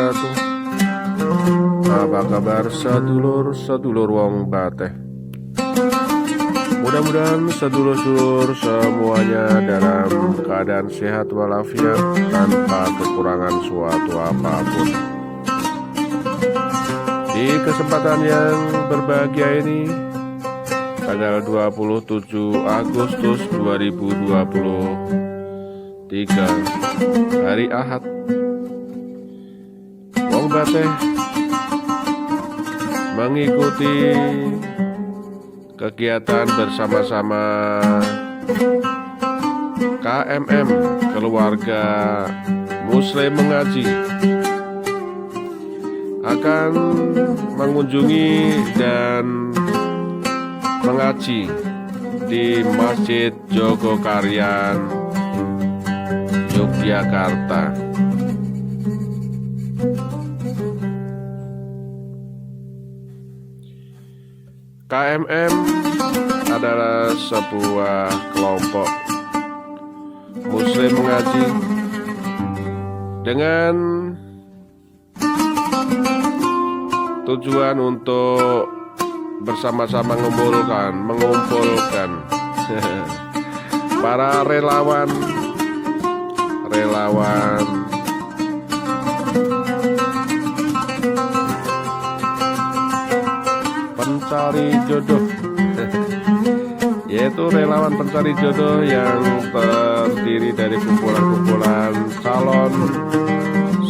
wabarakatuh. Apa kabar sedulur wong bateh? Mudah-mudahan sedulur-sedulur semuanya dalam keadaan sehat walafiat tanpa kekurangan suatu apapun. Di kesempatan yang berbahagia ini, tanggal 27 Agustus 2023, hari Ahad, wong bateh mengikuti kegiatan bersama-sama KMM, Keluarga Muslim Mengaji, akan mengunjungi dan mengaji di Masjid Jogokarian, Yogyakarta. KMM adalah sebuah kelompok Muslim mengaji dengan tujuan untuk bersama-sama mengumpulkan para relawan pencari jodoh, yaitu relawan pencari jodoh yang terdiri dari kumpulan-kumpulan calon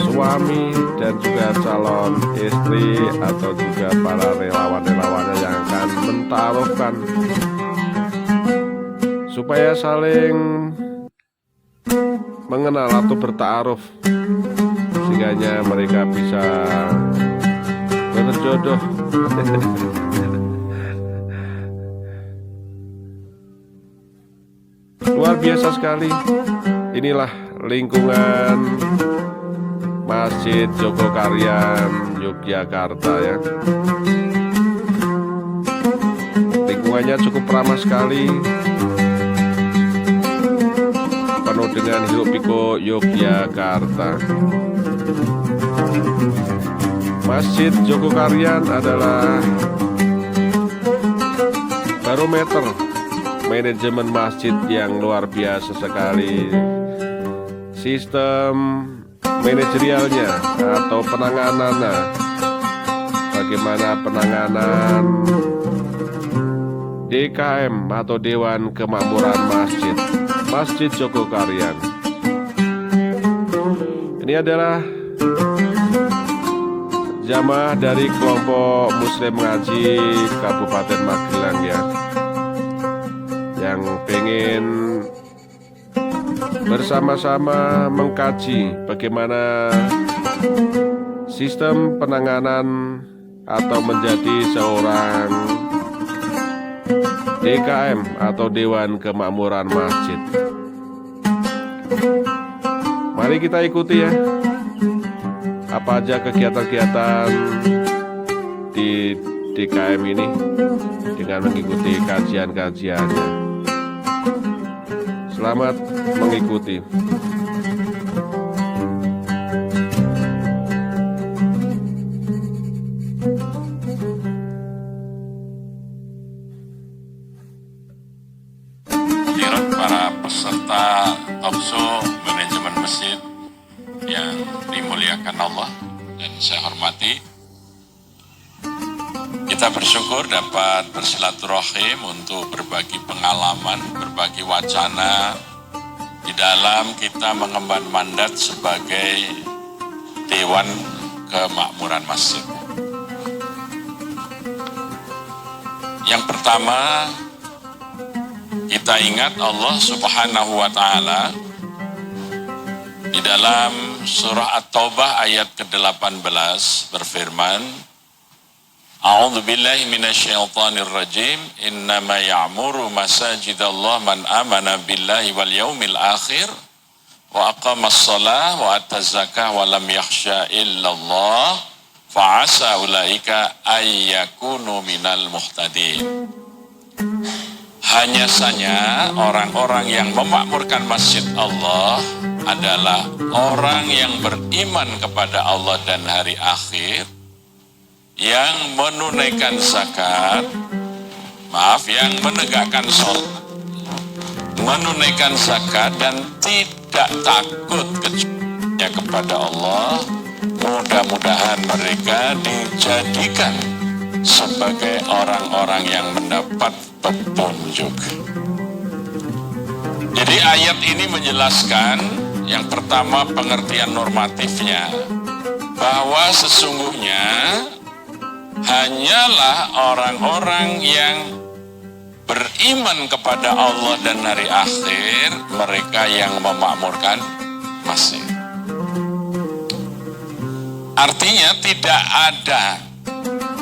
suami dan juga calon istri, atau juga para relawan-relawannya yang akan mentaruhkan supaya saling mengenal atau bertaaruf, sehingga mereka bisa berjodoh. Luar biasa sekali. Inilah lingkungan Masjid Jogokarian, Yogyakarta ya. Lingkungannya cukup ramah sekali, penuh dengan hiruk pikuk Yogyakarta. Masjid Jogokarian adalah barometer manajemen masjid yang luar biasa sekali. Sistem manajerialnya atau penanganannya, bagaimana penanganan DKM atau Dewan Kemakmuran Masjid Jogokarian. Ini adalah jamaah dari kelompok Muslim Mengaji Kabupaten Magelang ya, yang pengen bersama-sama mengkaji bagaimana sistem penanganan atau menjadi seorang DKM atau Dewan Kemakmuran Masjid. Mari kita ikuti ya, apa aja kegiatan-kegiatan di DKM ini dengan mengikuti kajian-kajiannya. Selamat mengikuti. Para peserta talkshow manajemen masjid yang dimuliakan Allah dan saya hormati, kita bersyukur dapat bersilaturahim untuk berbagi pengalaman, berbagi wacana di dalam kita mengemban mandat sebagai Dewan Kemakmuran Masjid. Yang pertama, kita ingat Allah Subhanahu wa Ta'ala di dalam surah At-Taubah ayat ke-18 berfirman, A'udzu billahi minasyaitonir rajim, innama ya'muru masajidallah man amana billahi wal yaumil akhir wa aqamas shalah wa ataz zakah wa lam yakhsha illallah fa asa ulaika ayyakunu minal muhtadin. Hanya saja orang-orang yang memakmurkan masjid Allah adalah orang yang beriman kepada Allah dan hari akhir, yang menunaikan zakat, yang menegakkan sholat, menunaikan zakat dan tidak takut kepada Allah. Mudah-mudahan mereka dijadikan sebagai orang-orang yang mendapat petunjuk. Jadi ayat ini menjelaskan yang pertama pengertian normatifnya, bahwa sesungguhnya hanyalah orang-orang yang beriman kepada Allah dan hari akhir, mereka yang memakmurkan masjid. Artinya tidak ada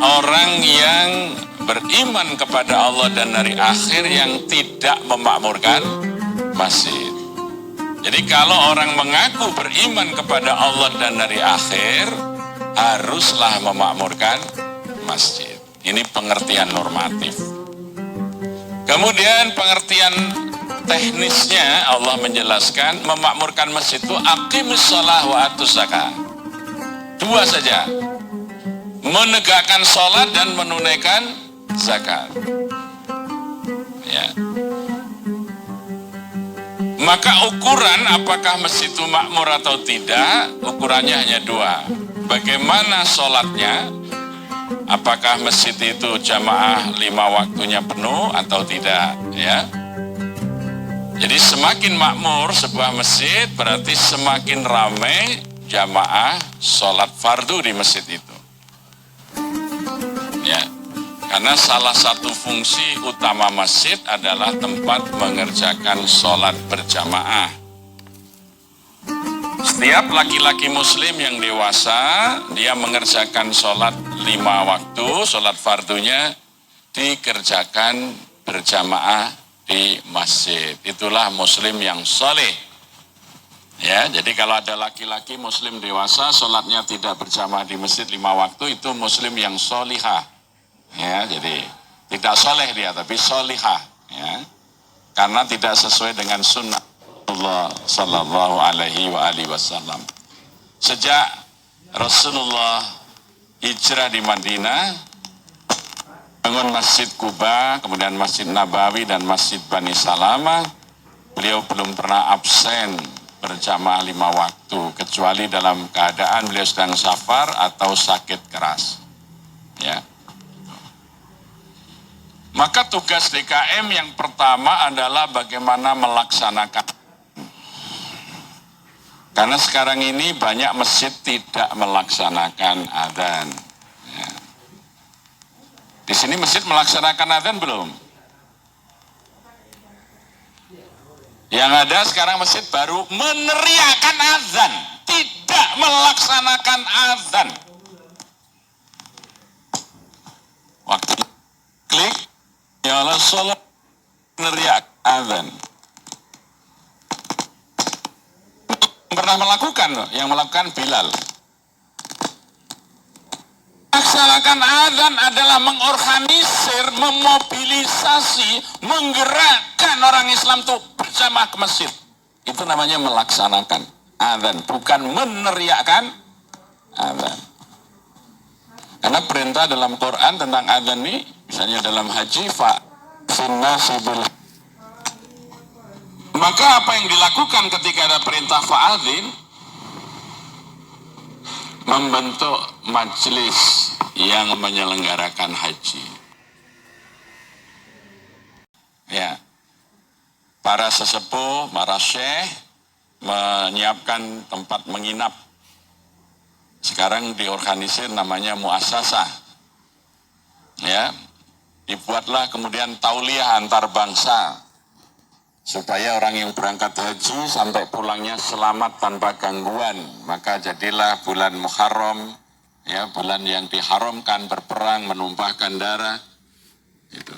orang yang beriman kepada Allah dan hari akhir yang tidak memakmurkan masjid. Jadi kalau orang mengaku beriman kepada Allah dan hari akhir, haruslah memakmurkan masjid. Ini pengertian normatif. Kemudian pengertian teknisnya, Allah menjelaskan memakmurkan masjid itu aqimus shalah wa atuz zakat. Dua saja, menegakkan sholat dan menunaikan zakat. Ya. Maka ukuran apakah masjid itu makmur atau tidak, ukurannya hanya dua. Bagaimana sholatnya, apakah masjid itu jamaah 5 waktunya penuh atau tidak, ya. Jadi semakin makmur sebuah masjid berarti semakin ramai jamaah sholat fardu di masjid itu. Ya, karena salah satu fungsi utama masjid adalah tempat mengerjakan sholat berjamaah. Setiap laki-laki muslim yang dewasa, dia mengerjakan sholat 5 waktu, sholat fardunya dikerjakan berjamaah di masjid. Itulah muslim yang soleh. Ya, jadi kalau ada laki-laki muslim dewasa, sholatnya tidak berjamaah di masjid 5 waktu, itu muslim yang solihah. Ya, jadi tidak soleh dia, tapi solihah. Ya, karena tidak sesuai dengan sunnah Allah Sallallahu Alaihi Wasallam. Sejak Rasulullah hijrah di Madinah, bangun Masjid Kuba, kemudian Masjid Nabawi dan Masjid Bani Salamah, beliau belum pernah absen berjamaah 5 waktu, kecuali dalam keadaan beliau sedang safar atau sakit keras. Ya. Maka tugas DKM yang pertama adalah bagaimana melaksanakan. Karena sekarang ini banyak masjid tidak melaksanakan adzan. Ya. Di sini masjid melaksanakan adzan belum? Yang ada sekarang masjid baru meneriakan azan, tidak melaksanakan azan. Waktu klik, ya Allah sholat, meneriak azan. Pernah melakukan loh, yang melakukan Bilal. Melaksanakan azan adalah mengorganisir, memobilisasi, menggerakkan orang Islam itu berjamaah ke masjid. Itu namanya melaksanakan azan, bukan meneriakkan azan. Karena perintah dalam Quran tentang azan ini, misalnya dalam haji, maka apa yang dilakukan ketika ada perintah fa'adzin? Membentuk majelis yang menyelenggarakan haji. Ya, para sesepuh, para syekh menyiapkan tempat menginap. Sekarang diorganisir namanya muassasah. Ya, dibuatlah kemudian tauliyah antar bangsa supaya orang yang berangkat haji sampai pulangnya selamat tanpa gangguan. Maka jadilah bulan Muharram, ya, bulan yang diharamkan berperang, menumpahkan darah. Gitu.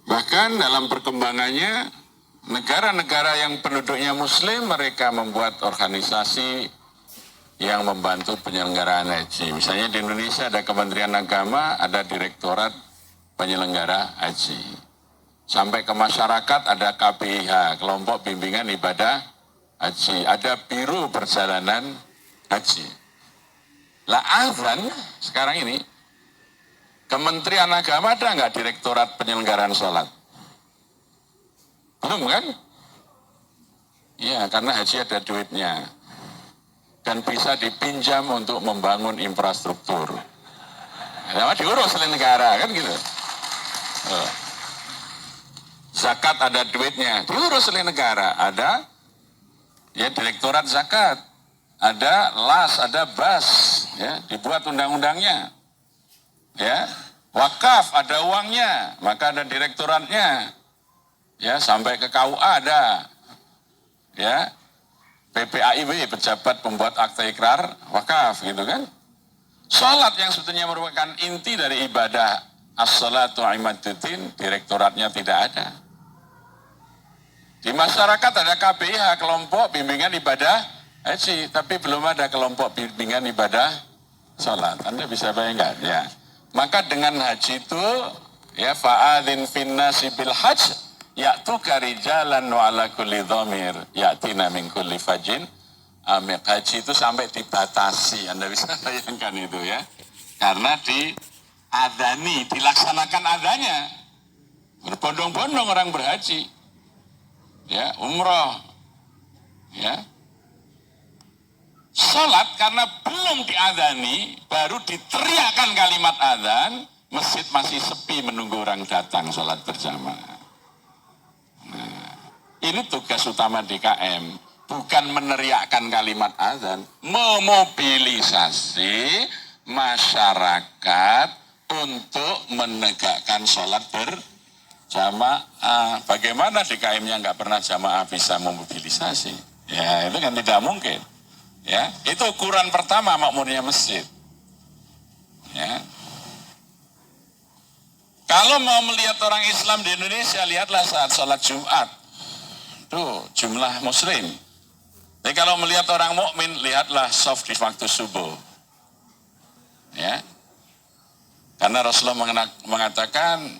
Bahkan dalam perkembangannya, negara-negara yang penduduknya muslim, mereka membuat organisasi yang membantu penyelenggaraan haji. Misalnya di Indonesia ada Kementerian Agama, ada Direktorat Penyelenggara Haji. Sampai ke masyarakat ada KBIH, kelompok bimbingan ibadah haji, ada biro perjalanan haji. Lah azan sekarang ini, Kementerian Agama ada nggak Direktorat Penyelenggaraan Sholat? Belum kan? Iya, karena haji ada duitnya. Dan bisa dipinjam untuk membangun infrastruktur. Sama diurus oleh negara, kan gitu. Zakat ada duitnya, diurus oleh negara. Ada ya Direktorat Zakat, ada LAS, ada BAS, ya, dibuat undang-undangnya. Ya, wakaf ada uangnya, maka ada direktoratnya. Ya, sampai ke KUA ada. Ya, PPAIW, pejabat pembuat akta ikrar wakaf, gitu kan. Salat yang sebetulnya merupakan inti dari ibadah as-salatu imaduddin, direktoratnya tidak ada. Di masyarakat ada KBIH, kelompok bimbingan ibadah haji, tapi belum ada kelompok bimbingan ibadah salat. Anda bisa bayangkan, ya. Maka dengan haji itu, ya, fa'adhin finnasi bil hajj, ya'tuka rijalan wa ala kulli dhamir, ya'tina min kulli fajin. Amik haji itu sampai dibatasi, Anda bisa bayangkan itu, ya. Karena diadani, dilaksanakan adanya. Berbondong-bondong orang berhaji. Ya, umroh. Ya. Sholat karena belum diadani, baru diteriakkan kalimat adzan, masjid masih sepi menunggu orang datang sholat berjamaah. Nah, ini tugas utama DKM, bukan meneriakkan kalimat adzan, memobilisasi masyarakat untuk menegakkan sholat berjamaah. Bagaimana DKM-nya nggak pernah jamaah bisa memobilisasi? Ya, itu kan tidak mungkin. Ya, itu ukuran pertama makmurnya masjid. Ya. Kalau mau melihat orang Islam di Indonesia, lihatlah saat sholat Jumat. Tuh, jumlah muslim. Tapi kalau melihat orang mukmin, lihatlah shaf di waktu subuh. Ya. Karena Rasulullah mengatakan,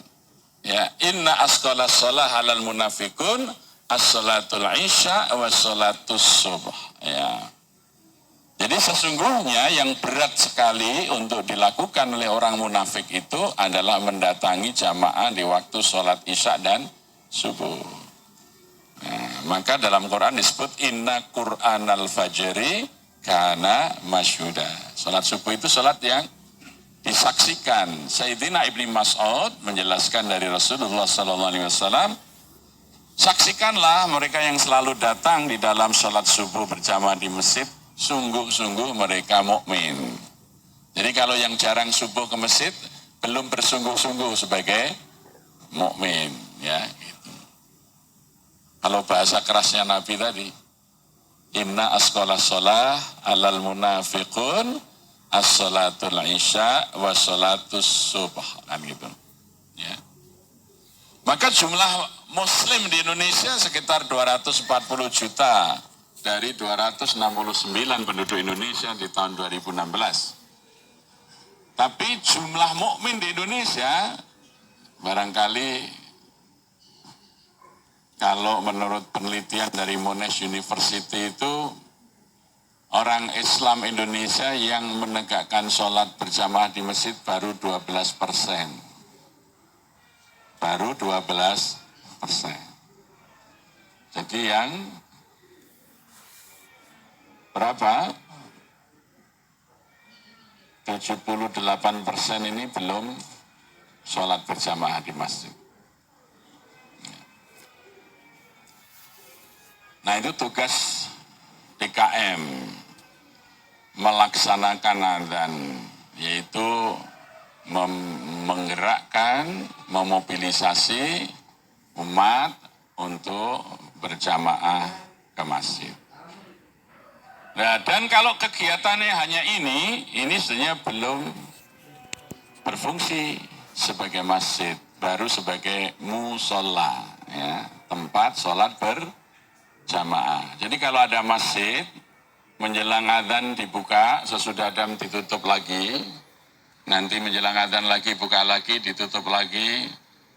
ya, inna asqalas shalah halal munafikun as-salatul isya wa salatus subuh. Ya. Jadi sesungguhnya yang berat sekali untuk dilakukan oleh orang munafik itu adalah mendatangi jamaah di waktu sholat isya dan subuh. Nah, maka dalam Quran disebut inna Qur'anal fajri kana masyhuda. Sholat subuh itu sholat yang disaksikan. Sayyidina Ibnu Mas'ud menjelaskan dari Rasulullah SAW, saksikanlah mereka yang selalu datang di dalam sholat subuh berjamaah di masjid, sungguh-sungguh mereka mukmin. Jadi kalau yang jarang subuh ke masjid belum bersungguh-sungguh sebagai mukmin, ya. Gitu. Kalau bahasa kerasnya Nabi tadi, inna asqalas shalah alal munafiqun as-salatul isya wa salatus subh, kan gitu. Ya. Maka jumlah muslim di Indonesia sekitar 240 juta. Dari 269 penduduk Indonesia di tahun 2016. Tapi jumlah mukmin di Indonesia barangkali kalau menurut penelitian dari Monash University itu orang Islam Indonesia yang menegakkan sholat berjamaah di masjid baru 12%. Baru 12%. Jadi yang berapa? 78% ini belum sholat berjamaah di masjid. Nah, itu tugas DKM melaksanakan adzan, yaitu menggerakkan, memobilisasi umat untuk berjamaah ke masjid. Nah, dan kalau kegiatannya hanya ini sebenarnya belum berfungsi sebagai masjid, baru sebagai musola, ya, tempat sholat berjamaah. Jadi kalau ada masjid, menjelang adzan dibuka, sesudah adzan ditutup lagi, nanti menjelang adzan lagi buka lagi, ditutup lagi.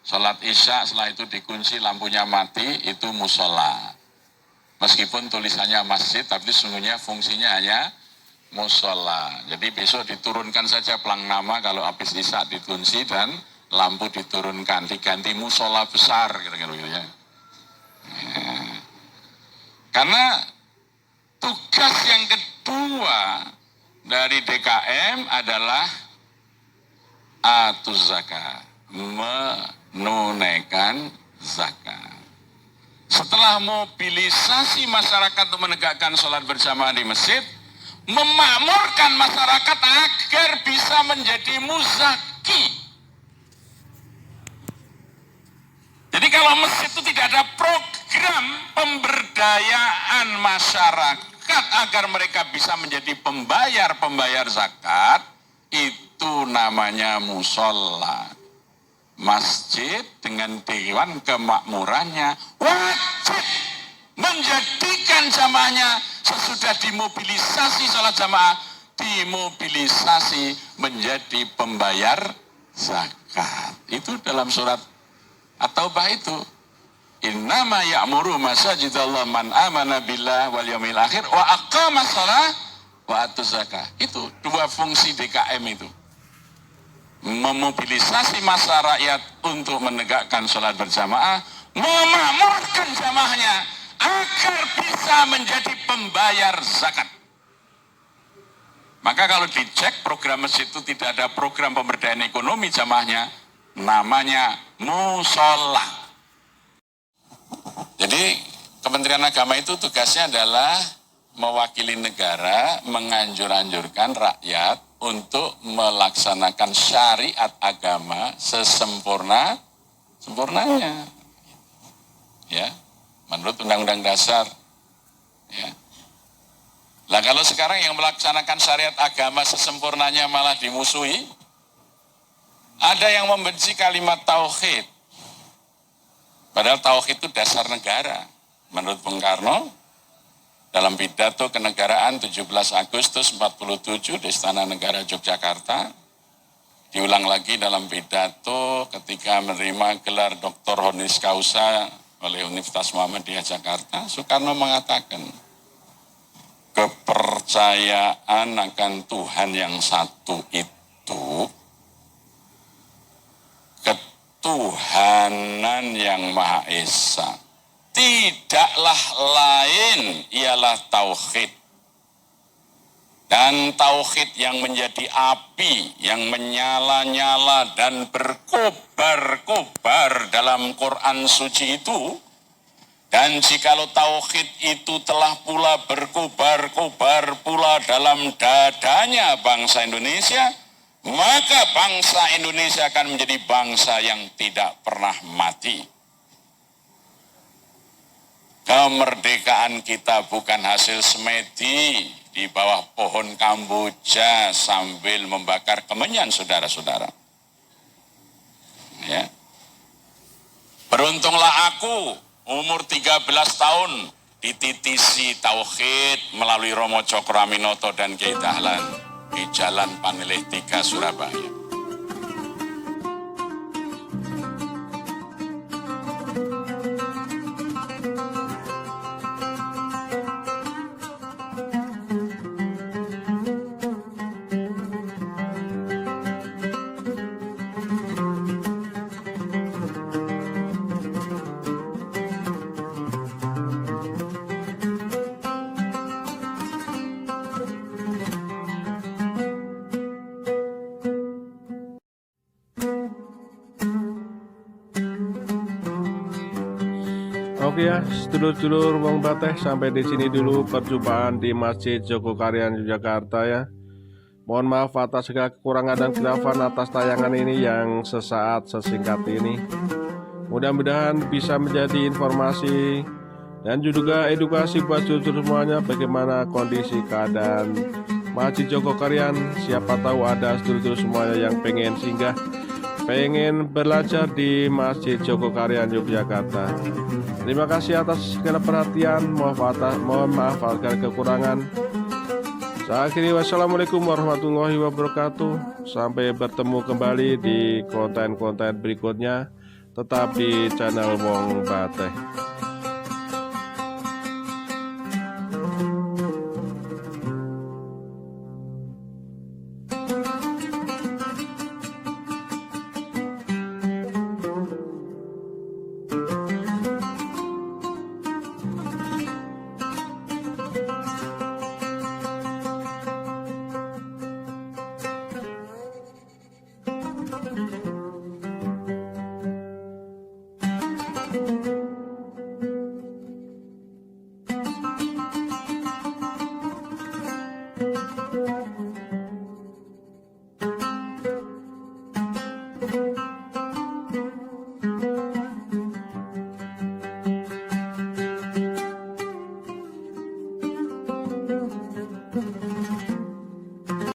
Sholat Isya setelah itu dikunci, lampunya mati, itu musola. Meskipun tulisannya masjid, tapi sesungguhnya fungsinya hanya musola. Jadi besok diturunkan saja pelang nama kalau habis Isya dikunci dan lampu diturunkan, diganti musola besar kira-kira gitu ya. Karena tugas yang kedua dari DKM adalah atuz zakat, menunaikan zakat. Setelah mobilisasi masyarakat untuk menegakkan sholat berjamaah di masjid, memakmurkan masyarakat agar bisa menjadi muzaki. Jadi kalau masjid itu tidak ada program pemberdayaan masyarakat agar mereka bisa menjadi pembayar zakat, itu namanya musola. Masjid dengan dewan kemakmurannya wajib menjadikan jamaahnya sesudah dimobilisasi sholat jamaah, dimobilisasi menjadi pembayar zakat. Itu dalam surat At-Taubah itu. Innama ya'muru masajidallah man amana billah wal yaumil akhir wa aqamas shalah wa atuz zakah. Itu dua fungsi DKM itu. Memobilisasi massa rakyat untuk menegakkan sholat berjamaah, memakmurkan jamaahnya agar bisa menjadi pembayar zakat. Maka kalau dicek program masjid itu tidak ada program pemberdayaan ekonomi jamaahnya, namanya musola. Jadi Kementerian Agama itu tugasnya adalah mewakili negara, menganjurkan rakyat untuk melaksanakan syariat agama sempurnanya, ya, menurut Undang-Undang Dasar. Ya. Nah kalau sekarang yang melaksanakan syariat agama sesempurnanya malah dimusuhi, ada yang membenci kalimat tauhid, padahal tauhid itu dasar negara. Menurut Bung Karno, dalam pidato kenegaraan 17 Agustus 47 di Istana Negara Yogyakarta, diulang lagi dalam pidato ketika menerima gelar Dr. Honoris Causa oleh Universitas Muhammadiyah Jakarta, Soekarno mengatakan, kepercayaan akan Tuhan yang satu itu, ketuhanan yang Maha Esa, tidaklah lain ialah tauhid. Dan tauhid yang menjadi api, yang menyala-nyala dan berkobar-kobar dalam Quran suci itu. Dan jikalau tauhid itu telah pula berkobar-kobar pula dalam dadanya bangsa Indonesia, maka bangsa Indonesia akan menjadi bangsa yang tidak pernah mati. Kemerdekaan kita bukan hasil semedi di bawah pohon kamboja sambil membakar kemenyan, saudara-saudara. Ya. Beruntunglah aku, umur 13 tahun, dititisi tauhid melalui Romo Cokro Aminoto dan Kiai Dahlan di Jalan Paneleh 3 Surabaya. Oke ya, sedulur-sedulur wong bateh, sampai di sini dulu perjumpaan di Masjid Jogokarian Yogyakarta ya. Mohon maaf atas segala kekurangan dan khilafan atas tayangan ini yang sesaat sesingkat ini. Mudah-mudahan bisa menjadi informasi dan juga edukasi buat sedulur semuanya bagaimana kondisi keadaan Masjid Jogokarian. Siapa tahu ada sedulur semuanya yang pengen singgah, pengen belajar di Masjid Jogokarian Yogyakarta. Terima kasih atas segala perhatian. Mohon maaf atas kekurangan. Saya akhiri, wassalamualaikum warahmatullahi wabarakatuh. Sampai bertemu kembali di konten-konten berikutnya. tetap di channel Wong Bateh.